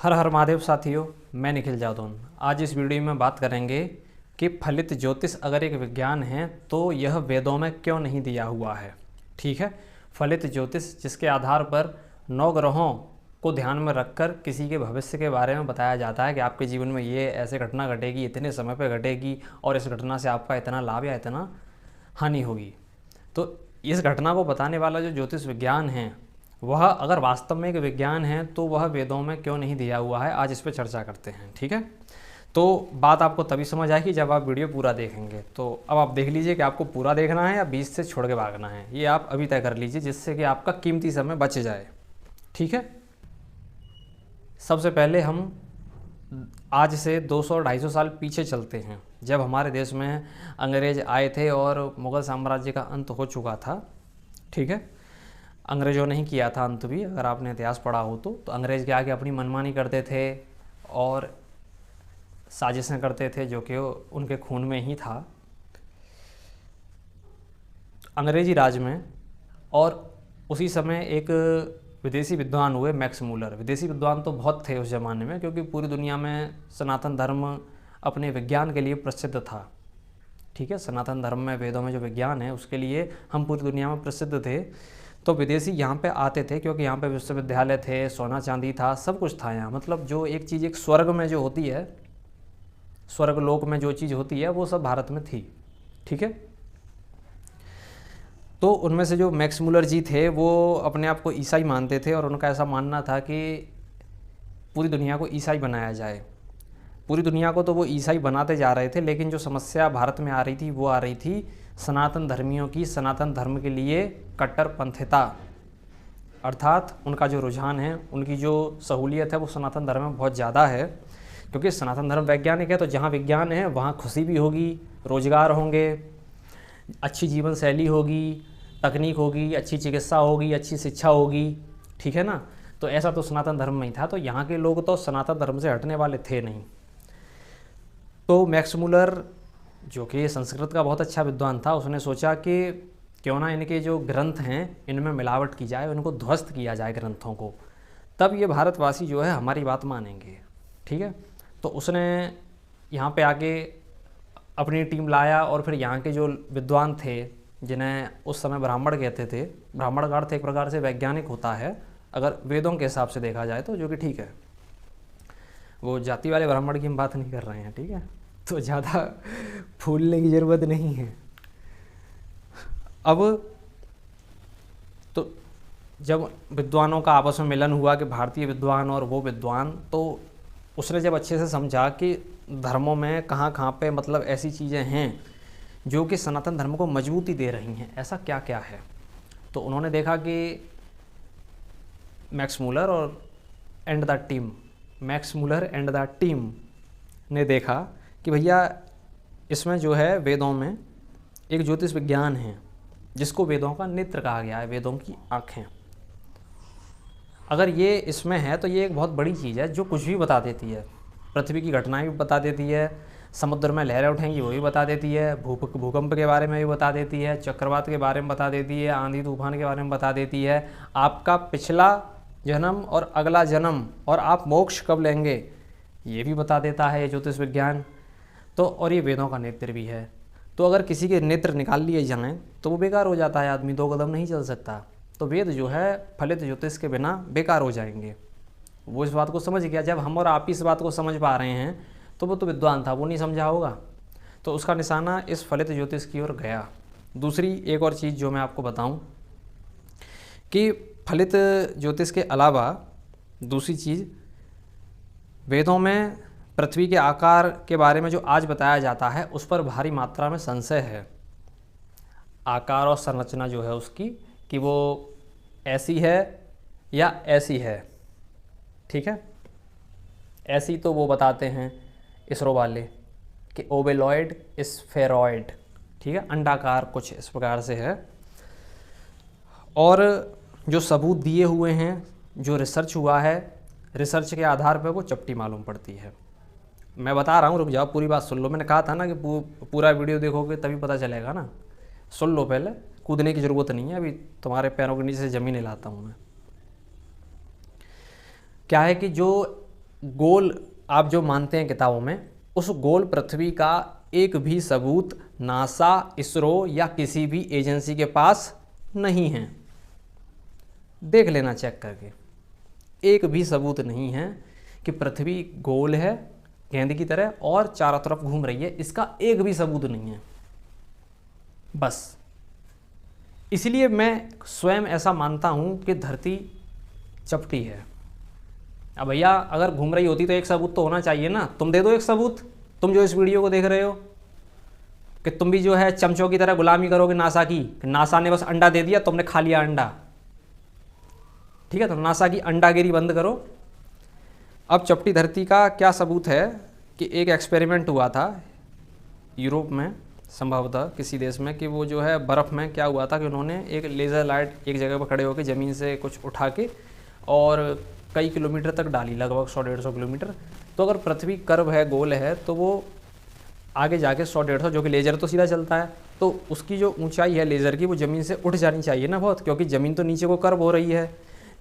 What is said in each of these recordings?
हर हर महादेव साथियों, मैं निखिल जादौन। आज इस वीडियो में बात करेंगे कि फलित ज्योतिष अगर एक विज्ञान है तो यह वेदों में क्यों नहीं दिया हुआ है। ठीक है, फलित ज्योतिष जिसके आधार पर 9 ग्रहों को ध्यान में रखकर किसी के भविष्य के बारे में बताया जाता है कि आपके जीवन में ये ऐसे घटना घटेगी, इतने समय पर घटेगी और इस घटना से आपका इतना लाभ या इतना हानि होगी। तो इस घटना को बताने वाला जो ज्योतिष विज्ञान है वह अगर वास्तव में एक विज्ञान है तो वह वेदों में क्यों नहीं दिया हुआ है, आज इस पर चर्चा करते हैं। ठीक है, तो बात आपको तभी समझ आएगी जब आप वीडियो पूरा देखेंगे। तो अब आप देख लीजिए कि आपको पूरा देखना है या बीच से छोड़ के भागना है, ये आप अभी तय कर लीजिए जिससे कि आपका कीमती समय बच जाए। ठीक है, सबसे पहले हम आज से 200-250 साल पीछे चलते हैं, जब हमारे देश में अंग्रेज आए थे और मुग़ल साम्राज्य का अंत हो चुका था। ठीक है, अंग्रेज़ों ने ही किया था अंत भी, अगर आपने इतिहास पढ़ा हो तो अंग्रेज़ के आगे अपनी मनमानी करते थे और साजिशें करते थे जो कि उनके खून में ही था, अंग्रेजी राज में। और उसी समय एक विदेशी विद्वान हुए, मैक्स मूलर। विदेशी विद्वान तो बहुत थे उस ज़माने में, क्योंकि पूरी दुनिया में सनातन धर्म अपने विज्ञान के लिए प्रसिद्ध था। ठीक है, सनातन धर्म में, वेदों में जो विज्ञान है उसके लिए हम पूरी दुनिया में प्रसिद्ध थे। तो विदेशी यहाँ पे आते थे क्योंकि यहाँ पे विश्वविद्यालय थे, सोना चांदी था, सब कुछ था यहाँ। मतलब जो एक चीज़ एक स्वर्ग में जो होती है, स्वर्ग लोक में जो चीज़ होती है वो सब भारत में थी। ठीक है, तो उनमें से जो मैक्स मूलर जी थे वो अपने आप को ईसाई मानते थे और उनका ऐसा मानना था कि पूरी दुनिया को ईसाई बनाया जाए। पूरी दुनिया को तो वो ईसाई बनाते जा रहे थे, लेकिन जो समस्या भारत में आ रही थी वो आ रही थी सनातन धर्मियों की, सनातन धर्म के लिए कट्टरपंथिता, अर्थात उनका जो रुझान है, उनकी जो सहूलियत है वो सनातन धर्म में बहुत ज़्यादा है। क्योंकि सनातन धर्म वैज्ञानिक है, तो जहाँ विज्ञान है वहाँ खुशी भी होगी, रोजगार होंगे, अच्छी जीवन शैली होगी, तकनीक होगी, अच्छी चिकित्सा होगी, अच्छी शिक्षा होगी। ठीक है ना, तो ऐसा तो सनातन धर्म में ही था। तो यहाँ के लोग तो सनातन धर्म से हटने वाले थे नहीं। तो मैक्स मूलर जो कि संस्कृत का बहुत अच्छा विद्वान था, उसने सोचा कि क्यों ना इनके जो ग्रंथ हैं इनमें मिलावट की जाए, उनको ध्वस्त किया जाए ग्रंथों को, तब ये भारतवासी जो है हमारी बात मानेंगे। ठीक है, तो उसने यहाँ पे आके अपनी टीम लाया और फिर यहाँ के जो विद्वान थे, जिन्हें उस समय ब्राह्मण कहते थे, ब्राह्मण का अर्थ एक प्रकार से वैज्ञानिक होता है अगर वेदों के हिसाब से देखा जाए तो, जो कि ठीक है, वो जाति वाले ब्राह्मण की हम बात नहीं कर रहे हैं। ठीक है, तो ज़्यादा फूलने की ज़रूरत नहीं है। अब तो जब विद्वानों का आपस में मिलन हुआ कि भारतीय विद्वान और वो विद्वान, तो उसने जब अच्छे से समझा कि धर्मों में कहाँ कहाँ पे मतलब ऐसी चीज़ें हैं जो कि सनातन धर्म को मजबूती दे रही हैं, ऐसा क्या क्या है, तो उन्होंने देखा कि मैक्स मूलर और and the team, Max Muller and the team ने देखा कि भैया इसमें जो है वेदों में एक ज्योतिष विज्ञान है जिसको वेदों का नेत्र कहा गया है, वेदों की आँखें। अगर ये इसमें है तो ये एक बहुत बड़ी चीज़ है जो कुछ भी बता देती है। पृथ्वी की घटनाएं भी बता देती है, समुद्र में लहरें उठेंगी वो भी बता देती है, भूकंप के बारे में भी बता देती है, चक्रवात के बारे में बता देती है, आंधी तूफान के बारे में बता देती है, आपका पिछला जन्म और अगला जन्म और आप मोक्ष कब लेंगे ये भी बता देता है ये ज्योतिष विज्ञान। तो और ये वेदों का नेत्र भी है। तो अगर किसी के नेत्र निकाल लिए जाएँ तो वो बेकार हो जाता है, आदमी 2 कदम नहीं चल सकता। तो वेद जो है फलित ज्योतिष के बिना बेकार हो जाएंगे। वो इस बात को समझ गया। जब हम और आप इस बात को समझ पा रहे हैं तो वो तो विद्वान था, वो नहीं समझा होगा, तो उसका निशाना इस फलित ज्योतिष की ओर गया। दूसरी एक और चीज़ जो मैं आपको बताऊं कि फलित ज्योतिष के अलावा दूसरी चीज़, वेदों में पृथ्वी के आकार के बारे में जो आज बताया जाता है उस पर भारी मात्रा में संशय है। आकार और संरचना जो है उसकी, कि वो ऐसी है या ऐसी है। ठीक है, ऐसी तो वो बताते हैं इसरो वाले कि ओवेलॉइड स्फेरॉइड, ठीक है, अंडाकार कुछ इस प्रकार से है। और जो सबूत दिए हुए हैं, जो रिसर्च हुआ है, रिसर्च के आधार पर वो चपटी मालूम पड़ती है। मैं बता रहा हूँ, रुक जाओ, पूरी बात सुन लो। मैंने कहा था ना कि पूरा वीडियो देखोगे तभी पता चलेगा ना। सुन लो, पहले कूदने की ज़रूरत नहीं है, अभी तुम्हारे पैरों के नीचे से ज़मीन हिलाता हूँ मैं। क्या है कि जो गोल आप जो मानते हैं किताबों में, उस गोल पृथ्वी का एक भी सबूत नासा, इसरो या किसी भी एजेंसी के पास नहीं है। देख लेना चेक करके, एक भी सबूत नहीं है कि पृथ्वी गोल है गेंद की तरह और चारों तरफ घूम रही है, इसका एक भी सबूत नहीं है। बस इसलिए मैं स्वयं ऐसा मानता हूँ कि धरती चपटी है। अब भैया अगर घूम रही होती तो एक सबूत तो होना चाहिए ना, तुम दे दो एक सबूत, तुम जो इस वीडियो को देख रहे हो, कि तुम भी जो है चमचों की तरह गुलामी करोगे नासा की, नासा ने बस अंडा दे दिया, तुमने खा लिया अंडा। ठीक है, तो नासा की अंडागिरी बंद करो। अब चपटी धरती का क्या सबूत है कि एक एक्सपेरिमेंट हुआ था यूरोप में, संभवतः किसी देश में, कि वो जो है बर्फ़ में क्या हुआ था कि उन्होंने एक लेज़र लाइट एक जगह पर खड़े होकर ज़मीन से कुछ उठा के और कई किलोमीटर तक डाली, लगभग 100-150 किलोमीटर। तो अगर पृथ्वी कर्व है, गोल है, तो वो आगे जाके 100-150, जो कि लेज़र तो सीधा चलता है, तो उसकी जो ऊंचाई है लेज़र की वो ज़मीन से उठ जानी चाहिए ना बहुत, क्योंकि ज़मीन तो नीचे को कर्व हो रही है।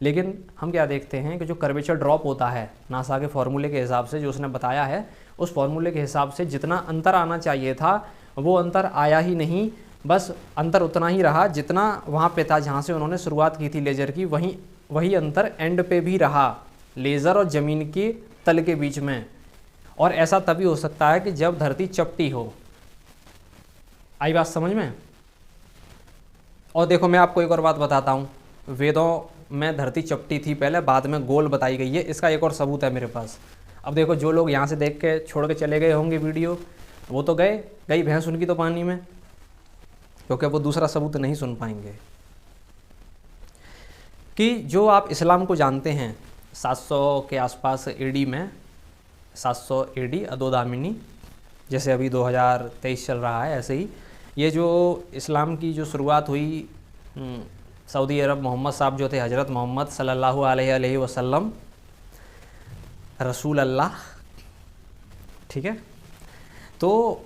लेकिन हम क्या देखते हैं कि जो कर्वेचर ड्रॉप होता है नासा के फॉर्मूले के हिसाब से, जो उसने बताया है, उस फॉर्मूले के हिसाब से जितना अंतर आना चाहिए था वो अंतर आया ही नहीं। बस अंतर उतना ही रहा जितना वहाँ पे था जहाँ से उन्होंने शुरुआत की थी लेज़र की, वही अंतर एंड पे भी रहा, लेज़र और ज़मीन के तल के बीच में। और ऐसा तभी हो सकता है कि जब धरती चपटी हो। आई बात समझ में? और देखो मैं आपको एक और बात बताता हूँ, वेदों में धरती चपटी थी पहले, बाद में गोल बताई गई है, इसका एक और सबूत है मेरे पास। अब देखो जो लोग यहाँ से देख के छोड़ के चले गए होंगे वीडियो, वो तो गई भैंस उनकी तो पानी में, क्योंकि वो दूसरा सबूत नहीं सुन पाएंगे। कि जो आप इस्लाम को जानते हैं 700 के आसपास एडी में, 700 एडी अदोदामिनी, जैसे अभी 2023 चल रहा है, ऐसे ही ये जो इस्लाम की जो शुरुआत हुई, सऊदी अरब मोहम्मद साहब जो थे, हज़रत मोहम्मद सल्लल्लाहु अलैहि वसल्लम, रसूल अल्लाह, ठीक है, तो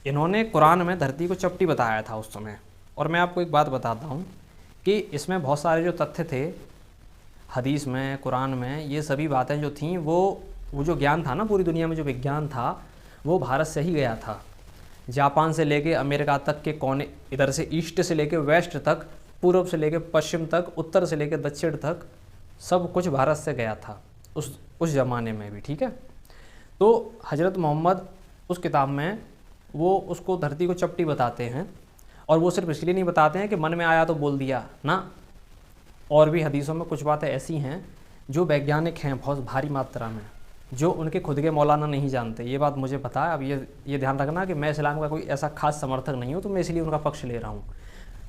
इन्होंने कुरान में धरती को चपटी बताया था उस समय। और मैं आपको एक बात बताता हूँ कि इसमें बहुत सारे जो तथ्य थे हदीस में, कुरान में, ये सभी बातें जो थीं वो जो ज्ञान था ना पूरी दुनिया में, जो विज्ञान था, वो भारत से ही गया था। जापान से लेके अमेरिका तक के कोने, इधर से ईस्ट से लेके वेस्ट तक, पूर्व से लेके पश्चिम तक, उत्तर से लेके दक्षिण तक, सब कुछ भारत से गया था उस ज़माने में भी। ठीक है, तो हज़रत मोहम्मद उस किताब में वो उसको धरती को चपटी बताते हैं, और वो सिर्फ इसलिए नहीं बताते हैं कि मन में आया तो बोल दिया ना, और भी हदीसों में कुछ बातें ऐसी हैं जो वैज्ञानिक हैं बहुत भारी मात्रा में, जो उनके खुद के मौलाना नहीं जानते। ये बात मुझे पता है। अब ये ध्यान रखना कि मैं इस्लाम का कोई ऐसा खास समर्थक नहीं हूँ, तो मैं इसलिए उनका पक्ष ले रहा हूँ।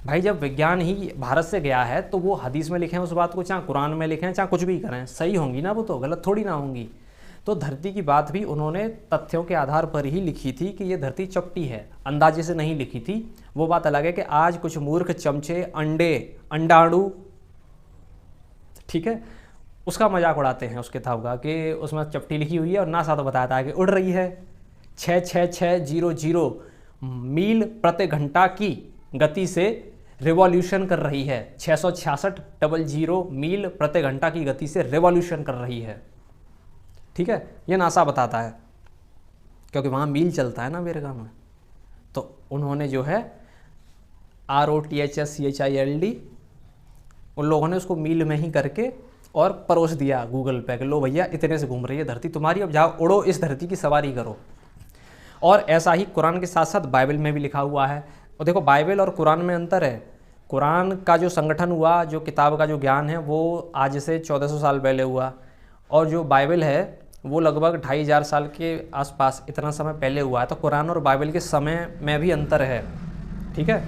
भाई जब विज्ञान ही भारत से गया है तो वो हदीस में लिखें उस बात को, चाहे कुरान में लिखें, चाहे कुछ भी करें, सही होंगी ना, वो तो गलत थोड़ी ना होंगी। तो धरती की बात भी उन्होंने तथ्यों के आधार पर ही लिखी थी कि ये धरती चपटी है, अंदाजे से नहीं लिखी थी। वो बात अलग है कि आज कुछ मूर्ख चमचे अंडाणु, ठीक है, उसका मजाक उड़ाते हैं उस किताब का कि उसमें चपटी लिखी हुई है और नासा तो बताता है कि उड़ रही है 66600 मील प्रति घंटा की गति से रिवॉल्यूशन कर रही है। 66600 मील प्रति घंटा की गति से रिवॉल्यूशन कर रही है। ठीक है, ये नासा बताता है, क्योंकि वहाँ मील चलता है ना अमेरिका में। तो उन्होंने जो है ROTHSCHILD, उन लोगों ने उसको मील में ही करके और परोस दिया गूगल पे कि लो भैया इतने से घूम रही है धरती तुम्हारी, अब जाओ उड़ो, इस धरती की सवारी करो। और ऐसा ही कुरान के साथ साथ बाइबल में भी लिखा हुआ है। और देखो बाइबल और कुरान में अंतर है। कुरान का जो संगठन हुआ, जो किताब का जो ज्ञान है, वो आज से 1400 साल पहले हुआ, और जो बाइबल है वो लगभग 2500 साल के आसपास, इतना समय पहले हुआ है। तो कुरान और बाइबल के समय में भी अंतर है। ठीक है,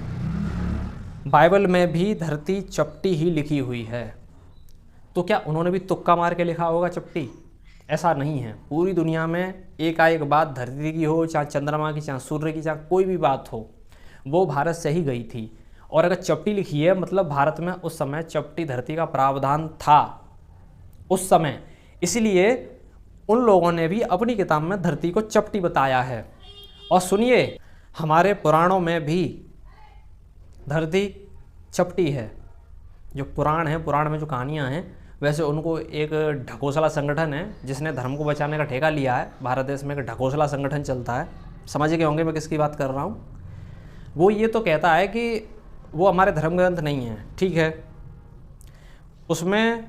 बाइबल में भी धरती चपटी ही लिखी हुई है। तो क्या उन्होंने भी तुक्का मार के लिखा होगा चपटी? ऐसा नहीं है। पूरी दुनिया में एक बात धरती की हो, चाहे चंद्रमा की, चाहे सूर्य की, चाहे कोई भी बात हो, वो भारत से ही गई थी। और अगर चपटी लिखी है मतलब भारत में उस समय चपटी धरती का प्रावधान था उस समय, इसलिए उन लोगों ने भी अपनी किताब में धरती को चपटी बताया है। और सुनिए, हमारे पुराणों में भी धरती चपटी है। जो पुराण है, पुराण में जो कहानियाँ हैं वैसे उनको एक ढकोसला संगठन है जिसने धर्म को बचाने का ठेका लिया है। भारत देश में एक ढकोसला संगठन चलता है, समझ गए होंगे मैं किसकी बात कर रहा हूँ। वो ये तो कहता है कि वो हमारे धर्म ग्रंथ नहीं है, ठीक है, उसमें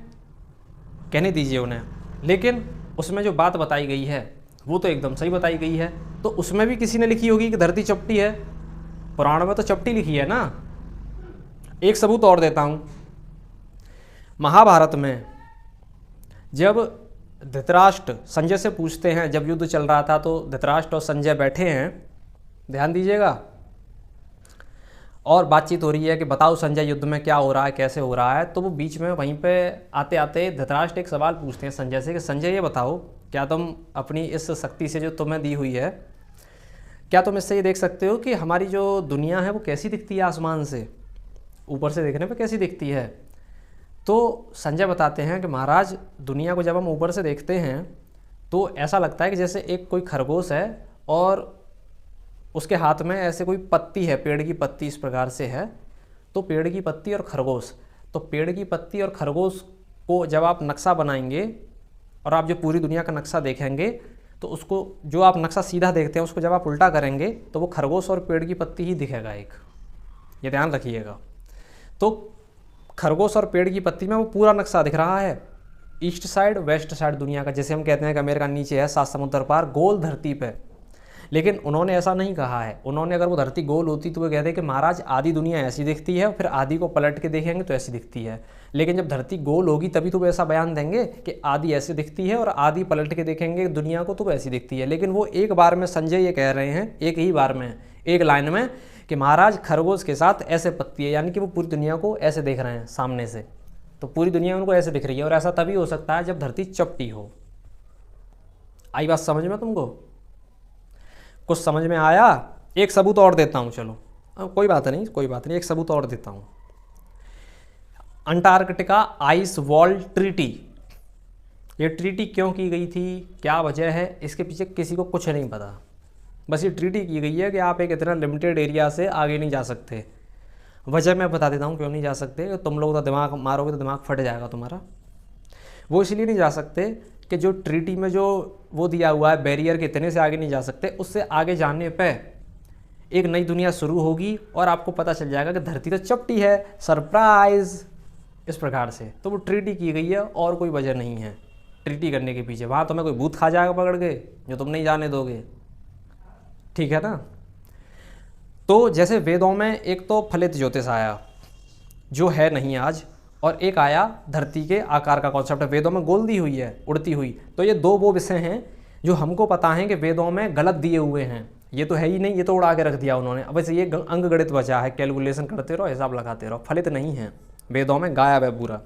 कहने दीजिए उन्हें, लेकिन उसमें जो बात बताई गई है वो तो एकदम सही बताई गई है। तो उसमें भी किसी ने लिखी होगी कि धरती चपटी है, पुराण में तो चपटी लिखी है ना। एक सबूत और देता हूँ, महाभारत में जब धृतराष्ट्र संजय से पूछते हैं, जब युद्ध चल रहा था तो धृतराष्ट्र और संजय बैठे हैं, ध्यान दीजिएगा, और बातचीत हो रही है कि बताओ संजय युद्ध में क्या हो रहा है, कैसे हो रहा है। तो वो बीच में वहीं पे आते आते धृतराष्ट्र एक सवाल पूछते हैं संजय से कि संजय ये बताओ, क्या तुम अपनी इस शक्ति से जो तुम्हें दी हुई है, क्या तुम इससे ये देख सकते हो कि हमारी जो दुनिया है वो कैसी दिखती है, आसमान से ऊपर से देखने पे कैसी दिखती है। तो संजय बताते हैं कि महाराज दुनिया को जब हम ऊपर से देखते हैं तो ऐसा लगता है कि जैसे एक कोई खरगोश है और उसके हाथ में ऐसे कोई पत्ती है, पेड़ की पत्ती इस प्रकार से है। तो पेड़ की पत्ती और खरगोश, तो पेड़ की पत्ती और खरगोश को जब आप नक्शा बनाएंगे और आप जो पूरी दुनिया का नक्शा देखेंगे तो उसको जो आप नक्शा सीधा देखते हैं उसको जब आप उल्टा करेंगे तो वो खरगोश और पेड़ की पत्ती ही दिखेगा एक, ये ध्यान रखिएगा। तो खरगोश और पेड़ की पत्ती में वो पूरा नक्शा दिख रहा है, ईस्ट साइड वेस्ट साइड दुनिया का, जैसे हम कहते हैं कि अमेरिका नीचे है 7 समुद्र पार गोल धरती पे। लेकिन उन्होंने ऐसा नहीं कहा है, उन्होंने अगर वो धरती गोल होती तो वो कहते कि महाराज आधी दुनिया ऐसी दिखती है, फिर आधी को पलट के देखेंगे तो ऐसी दिखती है। लेकिन जब धरती गोल होगी तभी तो वो ऐसा बयान देंगे कि आधी ऐसी दिखती है और आधी पलट के देखेंगे दुनिया को तो वो ऐसी दिखती है। लेकिन वो एक बार में संजय ये कह रहे हैं, एक ही बार में एक लाइन में, कि महाराज खरगोश के साथ ऐसे पत्ती है, यानी कि वो पूरी दुनिया को ऐसे देख रहे हैं सामने से, तो पूरी दुनिया उनको ऐसे दिख रही है। और ऐसा तभी हो सकता है जब धरती चपटी हो। आई बात समझ में तुमको? कुछ समझ में आया? एक सबूत और देता हूँ, चलो कोई बात नहीं, कोई बात नहीं, एक सबूत और देता हूँ। अंटार्कटिका आइस वॉल ट्रीटी, ये ट्रीटी क्यों की गई थी, क्या वजह है, इसके पीछे किसी को कुछ नहीं पता। बस ये ट्रीटी की गई है कि आप एक इतना लिमिटेड एरिया से आगे नहीं जा सकते। वजह मैं बता देता हूँ क्यों नहीं जा सकते। तुम लोग तो दिमाग मारोगे तो दिमाग फट जाएगा तुम्हारा। वो इसलिए नहीं जा सकते कि जो ट्रीटी में जो वो दिया हुआ है बैरियर के, इतने से आगे नहीं जा सकते। उससे आगे जाने पे एक नई दुनिया शुरू होगी और आपको पता चल जाएगा कि धरती तो चपटी है, सरप्राइज, इस प्रकार से। तो वो ट्रीटी की गई है और कोई वजह नहीं है ट्रीटी करने के पीछे। वहाँ तुम्हें कोई भूत खा जाएगा पकड़ के जो तुम नहीं जाने दोगे, ठीक है ना। तो जैसे वेदों में एक तो फलित ज्योतिष आया जो है नहीं आज, और एक आया धरती के आकार का कॉन्सेप्ट, वेदों में गोल दी हुई है, उड़ती हुई। तो ये दो वो विषय हैं जो हमको पता है कि वेदों में गलत दिए हुए हैं। ये तो है ही नहीं, ये तो उड़ा के रख दिया उन्होंने। अब वैसे ये अंक गणित बचा है, कैलकुलेशन करते रहो, हिसाब लगाते रहो, फलित नहीं है, वेदों में गायब है पूरा।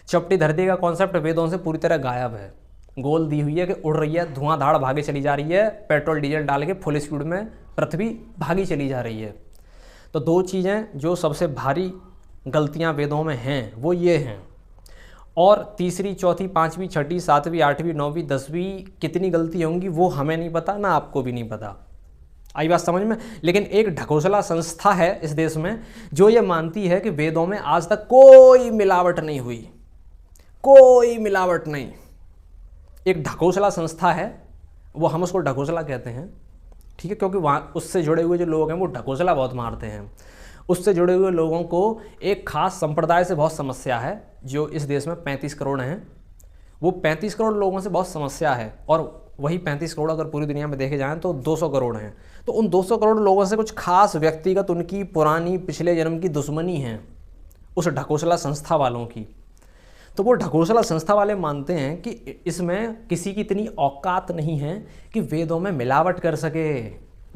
चपटी धरती का कॉन्सेप्ट वेदों से पूरी तरह गायब है। गोल दी हुई है कि उड़ रही है, धुआंधाड़ भागे चली जा रही है, पेट्रोल डीजल डाल के फुल स्पीड में पृथ्वी भागी चली जा रही है। तो दो चीज़ें जो सबसे भारी गलतियां वेदों में हैं वो ये हैं। और तीसरी, चौथी, पाँचवीं, छठी, सातवीं, आठवीं, नौवीं, 10वीं कितनी गलती होंगी वो हमें नहीं पता, ना आपको भी नहीं पता। आई बात समझ में? लेकिन एक ढकोसला संस्था है इस देश में जो ये मानती है कि वेदों में आज तक कोई मिलावट नहीं हुई, कोई मिलावट नहीं। एक ढकोसला संस्था है, वो हम उसको ढकोसला कहते हैं, ठीक है, क्योंकि वहाँ उससे जुड़े हुए जो लोग हैं वो ढकोसला बहुत मारते हैं। उससे जुड़े हुए लोगों को एक खास संप्रदाय से बहुत समस्या है, जो इस देश में 35 करोड़ हैं। वो 35 करोड़ लोगों से बहुत समस्या है, और वही 35 करोड़ अगर पूरी दुनिया में देखे जाएं तो 200 करोड़ हैं। तो उन 200 करोड़ लोगों से कुछ खास व्यक्तिगत उनकी पुरानी पिछले जन्म की दुश्मनी है उस ढकोसला संस्था वालों की। तो वो ढकोसला संस्था वाले मानते हैं कि इसमें किसी की इतनी औकात नहीं है कि वेदों में मिलावट कर सके।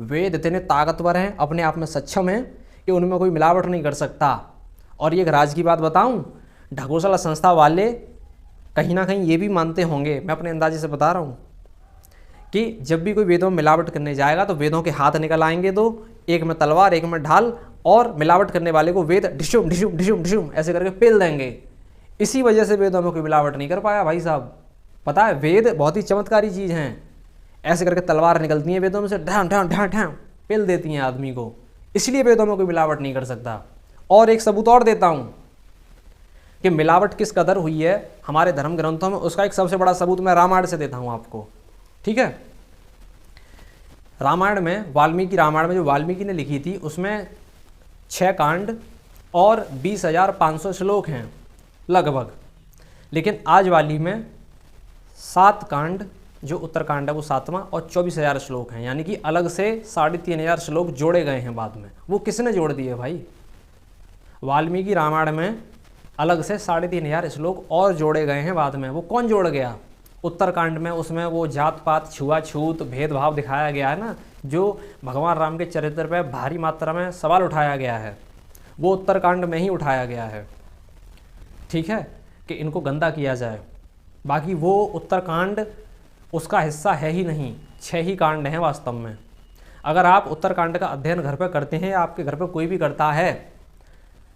वेद इतने ताकतवर हैं, अपने आप में सक्षम हैं कि उनमें कोई मिलावट नहीं कर सकता। और ये एक राज की बात बताऊं, ढकोसला संस्था वाले कहीं ना कहीं ये भी मानते होंगे, मैं अपने अंदाजे से बता रहा हूँ, कि जब भी कोई वेदों में मिलावट करने जाएगा तो वेदों के हाथ निकल आएंगे दो, एक में तलवार एक में ढाल, और मिलावट करने वाले को वेद ढिशुम ढिशुम ढिशुम ढिशुम ऐसे करके पेल देंगे। इसी वजह से वेदों में कोई मिलावट नहीं कर पाया भाई साहब। पता है, वेद बहुत ही चमत्कारी चीज़ हैं। ऐसे करके तलवार निकलती हैं वेदों में से, ढां ढां ढां ढां पेल देती हैं आदमी को, इसलिए वेदों में कोई मिलावट नहीं कर सकता। और एक सबूत और देता हूँ, कि मिलावट किस कदर हुई है हमारे धर्म ग्रंथों में, उसका एक सबसे बड़ा सबूत मैं रामायण से देता हूँ आपको। ठीक है, रामायण में वाल्मीकि रामायण में जो वाल्मीकि ने लिखी थी उसमें 6 कांड और 20,500 श्लोक हैं लगभग, लेकिन आज वाली में 7 कांड, जो उत्तरकांड है वो 7वां, और 24,000 श्लोक हैं, यानी कि अलग से 3,500 श्लोक जोड़े गए हैं बाद में। वो किसने जोड़ दिए भाई? वाल्मीकि रामायण में अलग से 3,500 श्लोक और जोड़े गए हैं बाद में। वो कौन जोड़ गया? उत्तरकांड में उसमें वो जात पात, छुआछूत, भेदभाव दिखाया गया है ना, जो भगवान राम के चरित्र पर भारी मात्रा में सवाल उठाया गया है, वो उत्तरकांड में ही उठाया गया है। ठीक है, कि इनको गंदा किया जाए। बाकी वो उत्तरकांड उसका हिस्सा है ही नहीं, 6 ही कांड हैं वास्तव में। अगर आप उत्तरकांड का अध्ययन घर पर करते हैं या आपके घर पर कोई भी करता है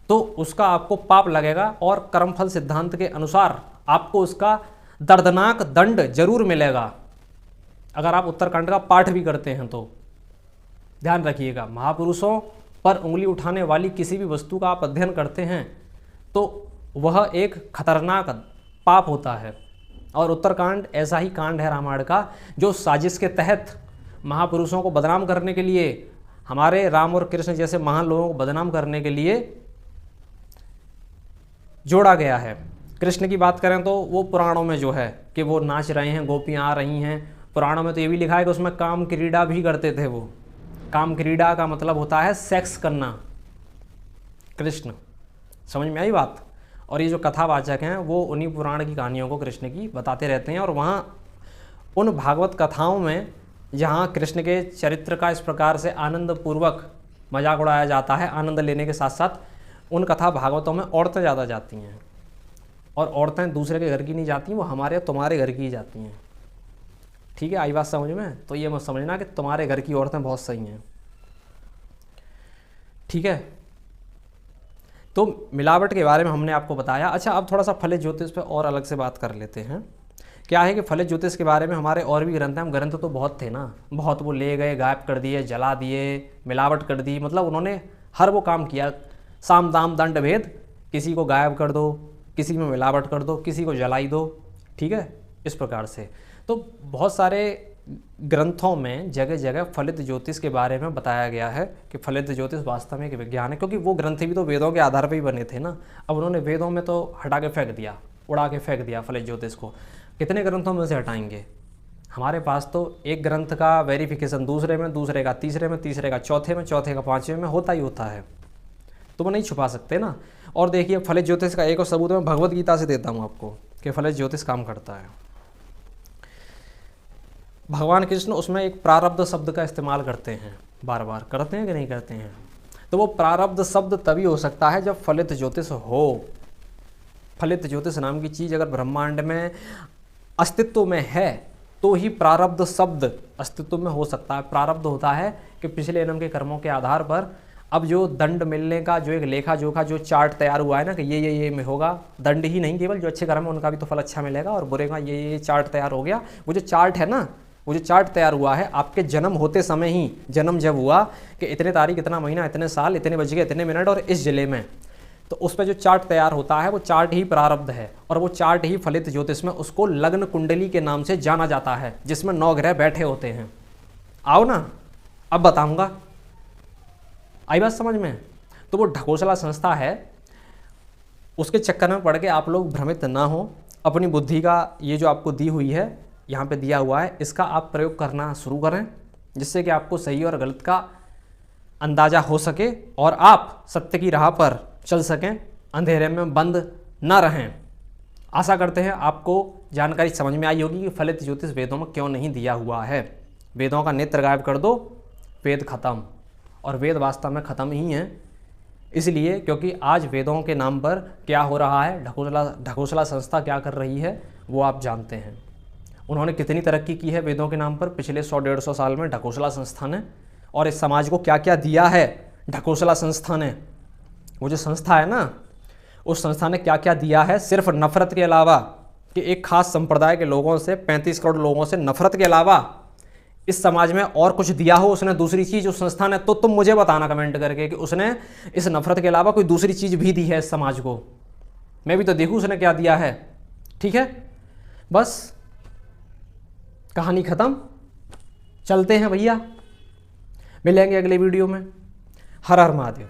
तो उसका आपको पाप लगेगा, और कर्मफल सिद्धांत के अनुसार आपको उसका दर्दनाक दंड जरूर मिलेगा अगर आप उत्तरकांड का पाठ भी करते हैं तो। ध्यान रखिएगा, महापुरुषों पर उंगली उठाने वाली किसी भी वस्तु का आप अध्ययन करते हैं तो वह एक खतरनाक पाप होता है। और उत्तरकांड ऐसा ही कांड है रामायण का जो साजिश के तहत महापुरुषों को बदनाम करने के लिए, हमारे राम और कृष्ण जैसे महान लोगों को बदनाम करने के लिए जोड़ा गया है। कृष्ण की बात करें तो वो पुराणों में जो है कि वो नाच रहे हैं, गोपियाँ आ रही हैं, पुराणों में तो ये भी लिखा है कि उसमें काम क्रीड़ा भी करते थे वो। काम क्रीड़ा का मतलब होता है सेक्स करना। कृष्ण, समझ में आई बात? और ये जो कथावाचक हैं वो उन्हीं पुराण की कहानियों को कृष्ण की बताते रहते हैं, और वहाँ उन भागवत कथाओं में जहाँ कृष्ण के चरित्र का इस प्रकार से आनंदपूर्वक मजाक उड़ाया जाता है, आनंद लेने के साथ साथ उन कथा भागवतों में औरतें ज़्यादा जाती हैं, और औरतें दूसरे के घर की नहीं जाती, वो हमारे तुम्हारे घर की ही जाती हैं। ठीक है, आई बात समझ में? तो ये मत समझना कि तुम्हारे घर की औरतें बहुत सही हैं। ठीक है, तो मिलावट के बारे में हमने आपको बताया। अच्छा, अब थोड़ा सा फलित ज्योतिष पे और अलग से बात कर लेते हैं। क्या है कि फलित ज्योतिष के बारे में हमारे और भी ग्रंथ हैं, हम ग्रंथ तो बहुत थे ना, बहुत वो ले गए, गायब कर दिए, जला दिए, मिलावट कर दी, मतलब उन्होंने हर वो काम किया, साम दाम दंड भेद, किसी को गायब कर दो, किसी में मिलावट कर दो, किसी को जलाई दो। ठीक है, इस प्रकार से तो बहुत सारे ग्रंथों में जगह जगह फलित ज्योतिष के बारे में बताया गया है कि फलित ज्योतिष वास्तव में एक विज्ञान है, क्योंकि वो ग्रंथ भी तो वेदों के आधार पर ही बने थे ना। अब उन्होंने वेदों में तो हटा के फेंक दिया, उड़ा के फेंक दिया फलित ज्योतिष को। कितने ग्रंथों में से हटाएंगे? हमारे पास तो एक ग्रंथ का वेरिफिकेशन दूसरे में, दूसरे का तीसरे में, तीसरे का चौथे में, चौथे का पाँचवें में होता ही होता है, तो वो नहीं छुपा सकते ना। और देखिए, फलित ज्योतिष का एक और सबूत मैं भगवत गीता से देता हूँ आपको कि फलित ज्योतिष काम करता है। भगवान कृष्ण उसमें एक प्रारब्ध शब्द का इस्तेमाल करते हैं, बार बार करते हैं कि नहीं करते हैं? तो वो प्रारब्ध शब्द तभी हो सकता है जब फलित ज्योतिष हो। फलित ज्योतिष नाम की चीज़ अगर ब्रह्मांड में अस्तित्व में है तो ही प्रारब्ध शब्द अस्तित्व में हो सकता है। प्रारब्ध होता है कि पिछले जन्म के कर्मों के आधार पर अब जो दंड मिलने का जो एक लेखा जोखा, जो चार्ट तैयार हुआ है ना कि ये में होगा, दंड ही नहीं केवल जो अच्छे कर्म है उनका भी तो फल अच्छा मिलेगा, और बुरे का ये चार्ट तैयार हो गया। वो जो चार्ट है ना, वो जो चार्ट तैयार हुआ है आपके जन्म होते समय ही, जन्म जब हुआ कि इतने तारीख, इतना महीना, इतने साल, इतने बज गए, इतने मिनट और इस जिले में, तो उस पर जो चार्ट तैयार होता है वो चार्ट ही प्रारब्ध है, और वो चार्ट ही फलित ज्योतिष में उसको लग्न कुंडली के नाम से जाना जाता है, जिसमें 9 ग्रह बैठे होते हैं। आओ ना, अब बताऊंगा, आई बात समझ में? तो वो ढकोसला संस्था है, उसके चक्कर में पड़ के आप लोग भ्रमित ना हो। अपनी बुद्धि का ये जो आपको दी हुई है, यहाँ पे दिया हुआ है, इसका आप प्रयोग करना शुरू करें, जिससे कि आपको सही और गलत का अंदाज़ा हो सके और आप सत्य की राह पर चल सकें, अंधेरे में बंद ना रहें। आशा करते हैं आपको जानकारी समझ में आई होगी कि फलित ज्योतिष वेदों में क्यों नहीं दिया हुआ है। वेदों का नेत्र गायब कर दो, वेद खत्म, और वेद वास्तव में ख़त्म ही हैं, इसलिए क्योंकि आज वेदों के नाम पर क्या हो रहा है, ढकोसला संस्था क्या कर रही है वो आप जानते हैं। उन्होंने कितनी तरक्की की है वेदों के नाम पर पिछले 100-150 साल में ढकोसला संस्था ने, और इस समाज को क्या क्या दिया है ढकोसला संस्था ने। वो जो संस्था है ना, उस संस्था ने क्या क्या दिया है, सिर्फ नफरत के अलावा, कि एक खास संप्रदाय के लोगों से, 35 करोड़ लोगों से नफरत के अलावा इस समाज में और कुछ दिया हो उसने दूसरी चीज़ उस संस्था ने, तो तुम मुझे बताना कमेंट करके कि उसने इस नफरत के अलावा कोई दूसरी चीज़ भी दी है इस समाज को। मैं भी तो देखूँ उसने क्या दिया है। ठीक है, बस कहानी ख़त्म, चलते हैं भैया, मिलेंगे अगले वीडियो में। हर हर महादेव।